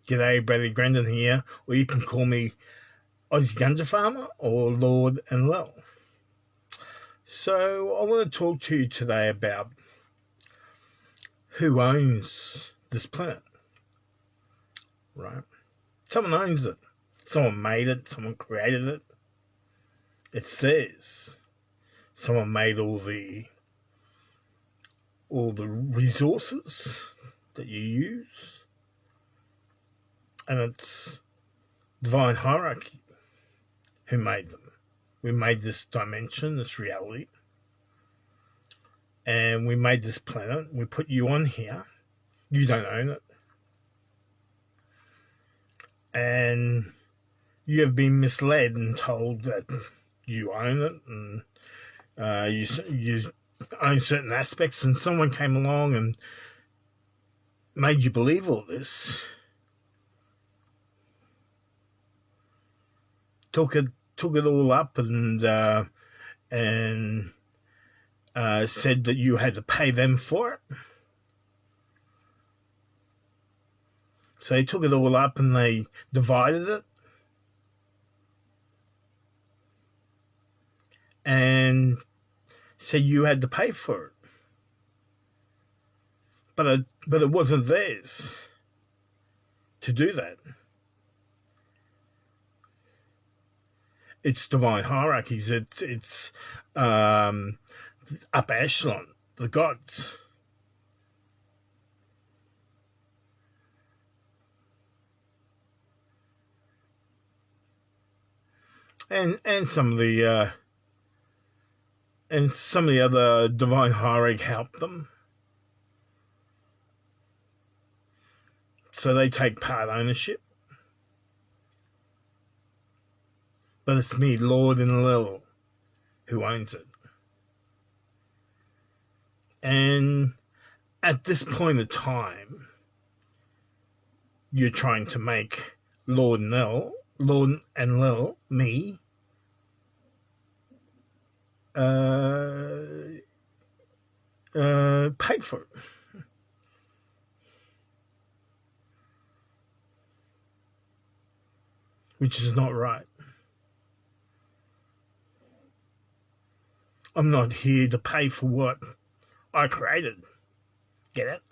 G'day, Bradley Grandin here, or you can call me Aussie Ganja Farmer or Lord Enlil. So I want to talk to you today about who owns this planet, right? Someone owns it. Someone made it. Someone created it. It's theirs. Someone made all the resources that you use, and it's divine hierarchy who made them. We made this dimension, this reality, and we made this planet. We put you on here. You don't own it, and you have been misled and told that you own it, and you own certain aspects, and someone came along and made you believe all this. Took it all up and said that you had to pay them for it. So they took it all up and they divided it, and said you had to pay for it. But it wasn't theirs to do that. It's divine hierarchies. It's upper echelon, the gods. And some of the other divine hierarchy help them. So they take part ownership. But it's me, Lord Enlil, who owns it. And at this point of time, you're trying to make Lord Enlil, me, pay for it. Which is not right. I'm not here to pay for what I created. Get it?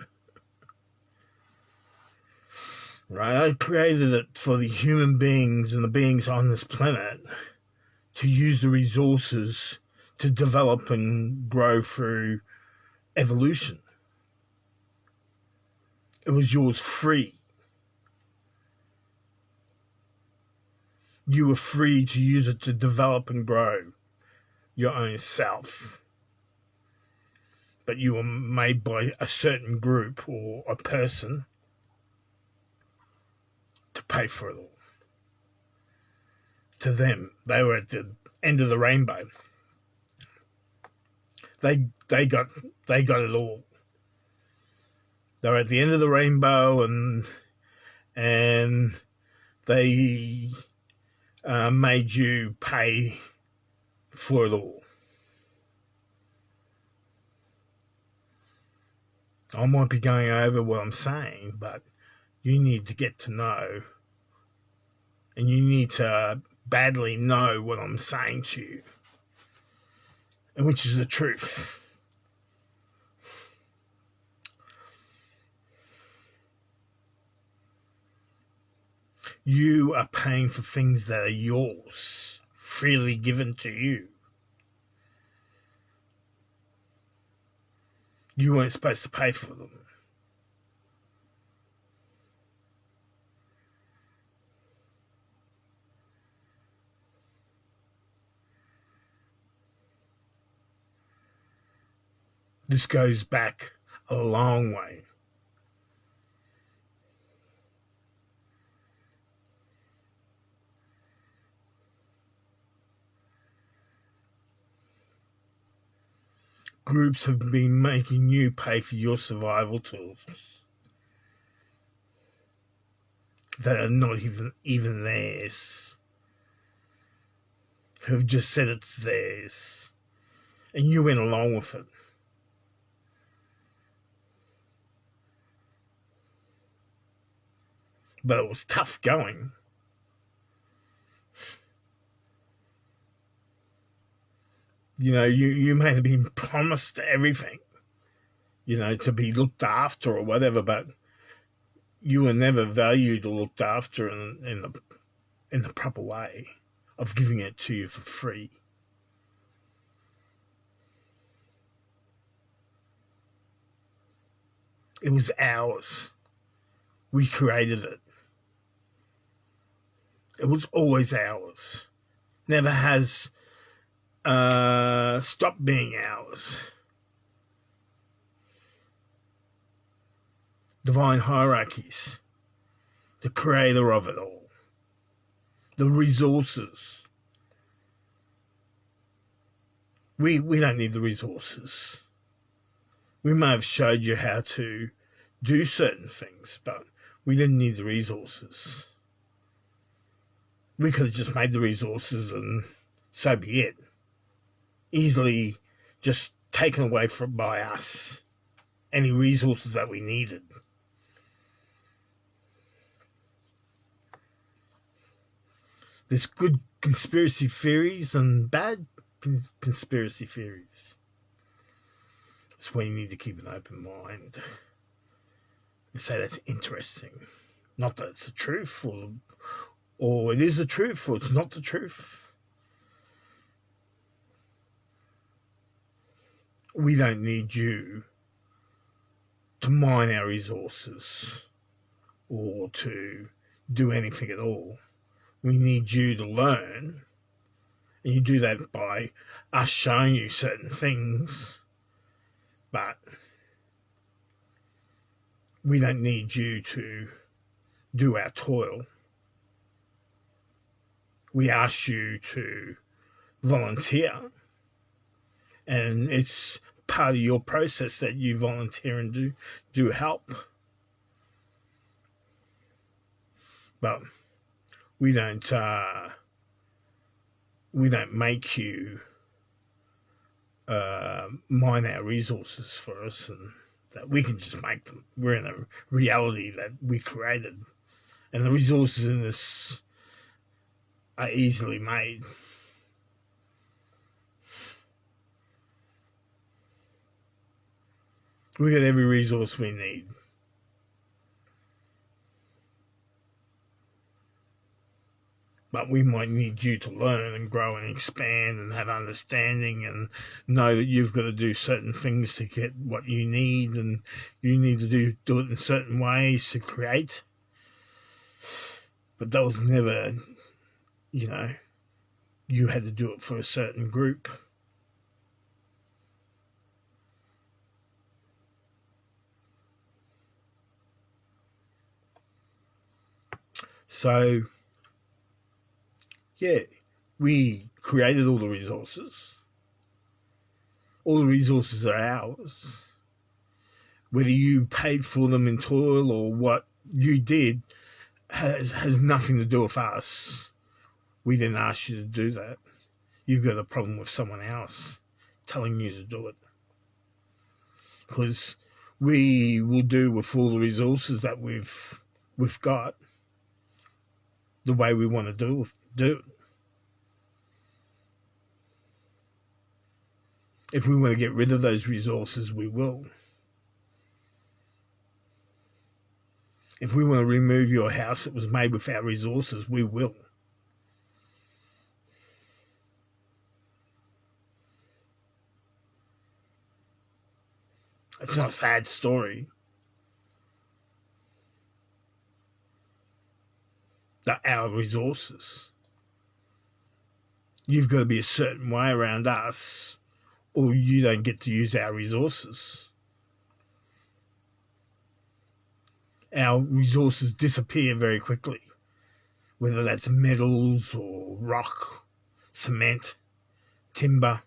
Right? I created it for the human beings and the beings on this planet to use the resources to develop and grow through evolution. It was yours free. You were free to use it to develop and grow your own self. But you were made by a certain group or a person to pay for it all. To them, they were at the end of the rainbow. They got it all. They were at the end of the rainbow, and they made you pay for it all. I might be going over what I'm saying, but you need to get to know, and you need to badly know what I'm saying to you, and which is the truth. You are paying for things that are yours, freely given to you. You weren't supposed to pay for them. This goes back a long way. Groups have been making you pay for your survival tools that are not even theirs, who have just said it's theirs, and you went along with it. but it was tough going. You may have been promised everything, to be looked after or whatever, but you were never valued or looked after in the proper way of giving it to you for free. It was ours. We created it. It was always ours. Never has stopped being ours. Divine hierarchies, the creator of it all, the resources. We don't need the resources. We may have showed you how to do certain things, but we didn't need the resources. We could have just made the resources and so be it. Easily just taken away by us any resources that we needed. There's good conspiracy theories and bad conspiracy theories. That's why you need to keep an open mind and say that's interesting. Not that it's the truth, or it is the truth, or it's not the truth. We don't need you to mine our resources or to do anything at all. We need you to learn, and you do that by us showing you certain things, but we don't need you to do our toil. We ask you to volunteer, and it's part of your process that you volunteer and do help. But we don't make you mine our resources for us, and that we can just make them. We're in a reality that we created, and the resources in this are easily made. We got every resource we need. But we might need you to learn and grow and expand and have understanding and know that you've got to do certain things to get what you need, and you need to do it in certain ways to create. But that was never, you had to do it for a certain group. So, yeah, we created all the resources. All the resources are ours. Whether you paid for them in toil or what you did has nothing to do with us. We didn't ask you to do that. You've got a problem with someone else telling you to do it. Because we will do with all the resources that we've got the way we want to do it. If we want to get rid of those resources, we will. If we want to remove your house that was made without resources, we will. It's not a sad story. They're our resources. You've got to be a certain way around us, or you don't get to use our resources. Our resources disappear very quickly, whether that's metals or rock, cement, timber,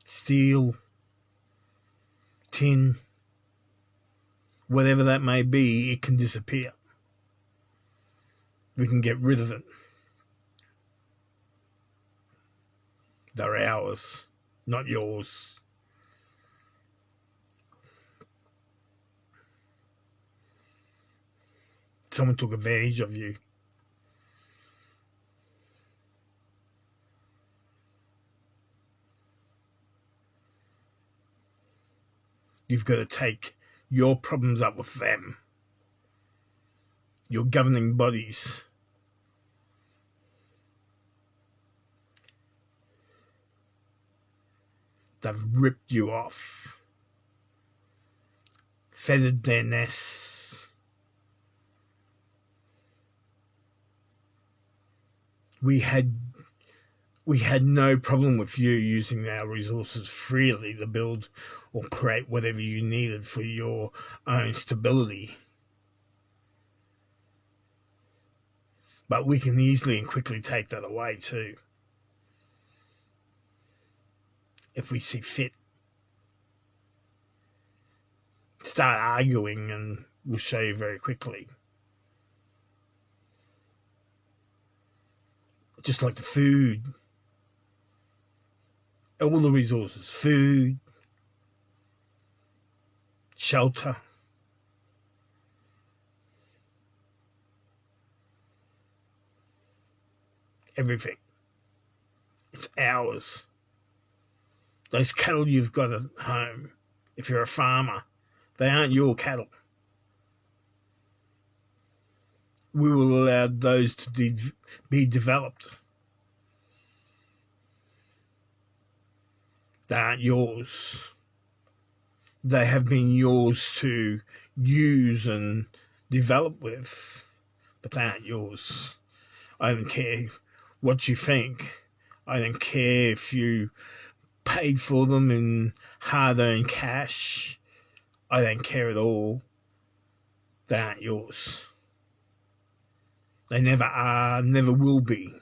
steel, tin, whatever that may be, it can disappear. We can get rid of it. They're ours, not yours. someone took advantage of you. You've got to take your problems up with them, your governing bodies. They've ripped you off, feathered their nests. We had no problem with you using our resources freely to build or create whatever you needed for your own stability. But we can easily and quickly take that away too, if we see fit. Start arguing and we'll show you very quickly. Just like the food, all the resources, food, shelter, everything. It's ours. Those cattle you've got at home, if you're a farmer, they aren't your cattle. We will allow those to be developed. They aren't yours. They have been yours to use and develop with, but they aren't yours. I don't care what you think. I don't care if you paid for them in hard-earned cash. I don't care at all. They aren't yours. They never are, never will be.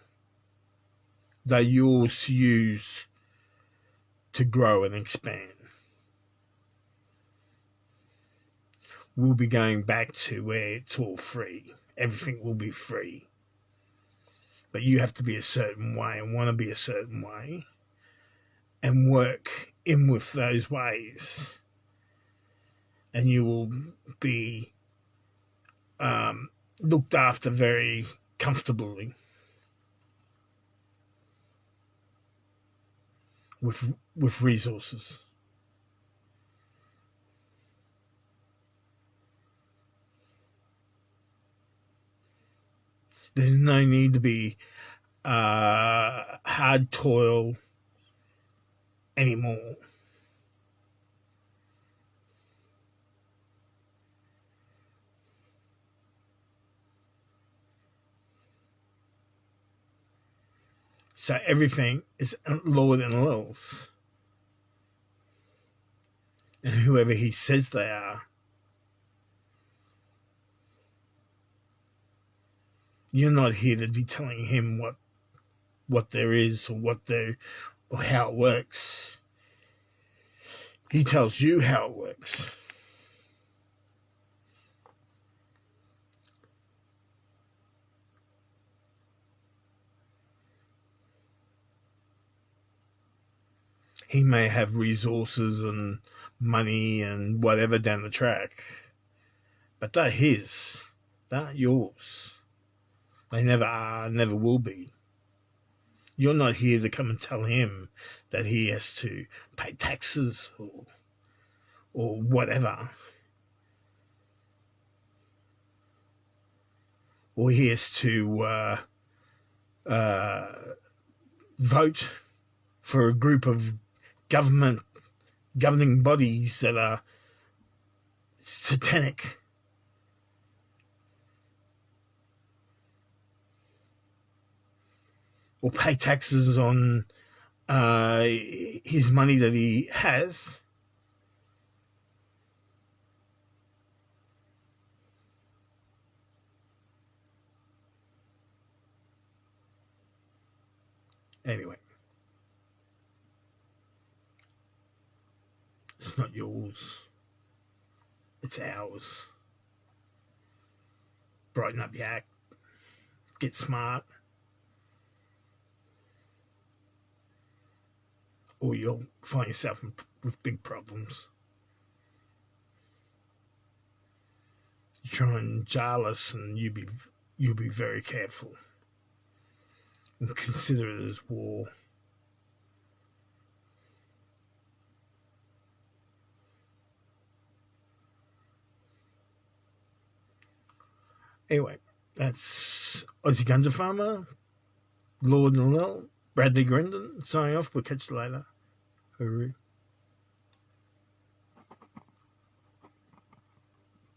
They're yours to use to grow and expand. We'll be going back to where it's all free. Everything will be free. But you have to be a certain way and want to be a certain way and work in with those ways. And you will be looked after very comfortably with resources. There's no need to be hard toil anymore. So everything is Lord Enlil's. And whoever he says they are. You're not here to be telling him what there is or or how it works. He tells you how it works. He may have resources and money and whatever down the track, but they're his. They aren't yours. They never are, never will be. You're not here to come and tell him that he has to pay taxes or whatever. Or he has to vote for a group of governing bodies that are satanic. Or pay taxes on his money that he has. Anyway, it's not yours. It's ours. Brighten up your act. Get smart. Or you'll find yourself with big problems. try and jail us, and you'll be very careful and consider it as war. Anyway, that's Aussie Ganja Farmer, Lord Enlil, Bradley Grindon signing off. We'll catch you later. Hooroo.